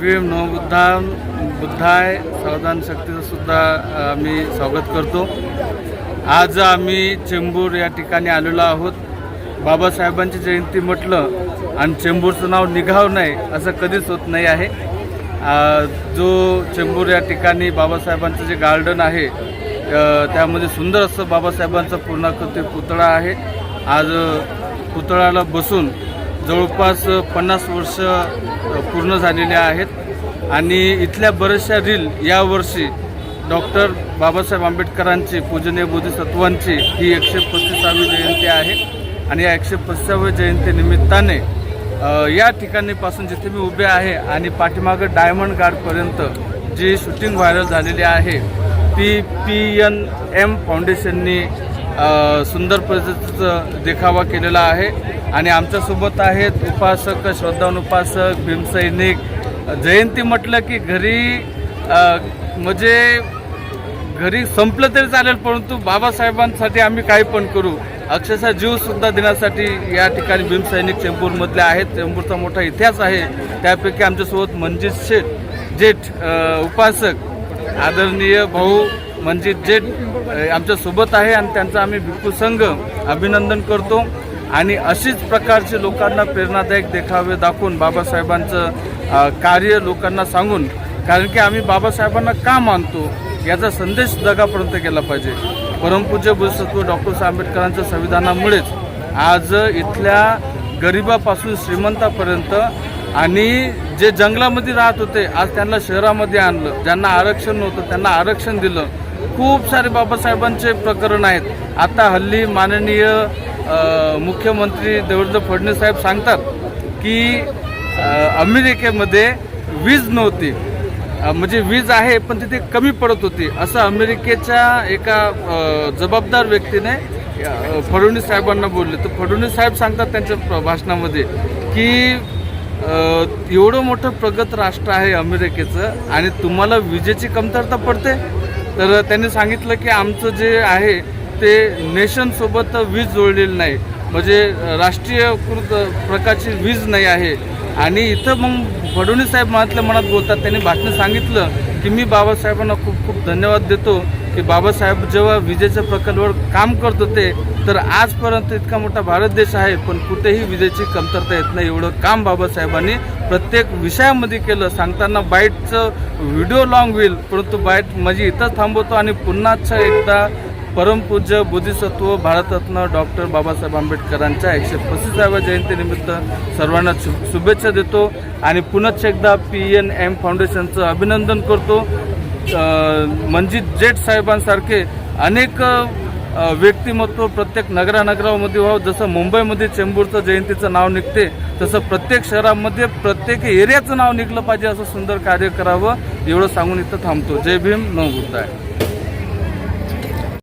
भीम बुद्धाय सावधान शक्तीचं सुद्धा आम्ही स्वागत करतो। आज आम्ही चेंबूर या ठिकाणी आलेलो आहोत। बाबासाहेबांची जयंती म्हटलं आणि चेंबूरचं नाव निघावं नाही असं कधीच होत नाही आहे। जो चेंबूर या ठिकाणी बाबासाहेबांचं जे गार्डन आहे त्यामध्ये सुंदर असं बाबासाहेबांचा पूर्णाकृती पुतळा आहे। आज पुतळ्याला बसून जवळपास 50 वर्ष पूर्ण झालेले आहेत आणि इथल्या बऱ्याचशा रील यावर्षी डॉक्टर बाबासाहेब आंबेडकरांची पूजनीय बोधिसत्वांची ही 135वी जयंती आहे आणि या 135व्या जयंतीनिमित्ताने या ठिकाणीपासून जिथे मी उभे आहे आणि पाठीमागं डायमंड गार्डपर्यंत जी शूटिंग व्हायरल झालेली आहे ती PNM फाउंडेशननी सुंदर पद्धतीचा देखावा केलेला आहे आणि आमच्यासोबत आहेत उपासक, श्रद्धावान उपासक, भीमसैनिक। जयंती म्हटलं की घरी संपलं तरी चालेल, परंतु बाबासाहेबांसाठी आम्ही काही पण करू, अक्षरशः जीवसुद्धा देण्यासाठी या ठिकाणी भीमसैनिक चेंबूरमधले आहेत। चेंबूरचा मोठा इतिहास आहे, त्यापैकी आमच्यासोबत मनजित जेठ उपासक आदरणीय भाऊ मनजित जेठ आमच्यासोबत आहे आणि त्यांचं आम्ही भिक्खू संघ अभिनंदन करतो आणि अशीच प्रकारचे लोकांना प्रेरणादायक देखावे दाखवून बाबासाहेबांचं कार्य लोकांना सांगून, कारण की आम्ही बाबासाहेबांना का मानतो याचा संदेश जगापर्यंत केला पाहिजे। परमपूज्य बोधिसत्व डॉक्टर आंबेडकरांच्या संविधानामुळेच आज इथल्या गरिबापासून श्रीमंतापर्यंत आणि जे जंगलामध्ये राहत होते आज त्यांना शहरामध्ये आणलं, ज्यांना आरक्षण नव्हतं त्यांना आरक्षण दिलं। खूप सारे बाबासाहेबांचे प्रकरण आहेत। आता हल्ली माननीय मुख्यमंत्री देवेंद्र फडणवीस साहेब सांगतात की अमेरिकेमध्ये वीज नव्हती, म्हणजे वीज आहे पण तिथे कमी पडत होती, असं अमेरिकेच्या एका जबाबदार व्यक्तीने फडणवीस साहेबांना बोलले। तर फडणवीस साहेब सांगतात त्यांच्या भाषणामध्ये की एवढं मोठं प्रगत राष्ट्र आहे अमेरिकेचं आणि तुम्हाला विजेची कमतरता पडते। तर त्यांनी सांगितलं की आमचं जे आहे ते नेशनसोबत वीज जोडलेली नाही, म्हणजे राष्ट्रीयकृत प्रकारची वीज नाही आहे। आणि इथं मग फडणवीस साहेब मनात बोलतात, त्यांनी भाषणात सांगितलं की मी बाबासाहेबांना खूप खूप धन्यवाद देतो की बाबासाहेब जेव्हा विजेच्या प्रकल्पावर काम करत होते तर आजपर्यंत इतका मोठा भारत देश आहे पण कुठेही विजेची कमतरता येत नाही, एवढं काम बाबासाहेबांनी प्रत्येक विषयामध्ये केलं। सांगताना बाईटचं व्हिडिओ लॉंग होईल, परंतु बाईट म्हणजे इथं थांबवतो आणि पुन्हाच एकदा परमपूज्य बोधिसत्व भारतरत्न डॉक्टर बाबासाहेब आंबेडकरांच्या 135व्या जयंतीनिमित्त सर्वांना शुभेच्छा देतो आणि पुन्हा एकदा PNM फाउंडेशनचं अभिनंदन करतो। मनजित जेठ साहेबांसारखे अनेक व्यक्तिमत्व प्रत्येक नगरामध्ये व्हावं, जसं मुंबईमध्ये चेंबूरचं जयंतीचं नाव निघते तसं प्रत्येक शहरामध्ये प्रत्येक एरियाचं नाव निघलं पाहिजे, असं सुंदर कार्य करावं एवढं सांगून इथं थांबतो। जय भीम, नमो बुद्धाय।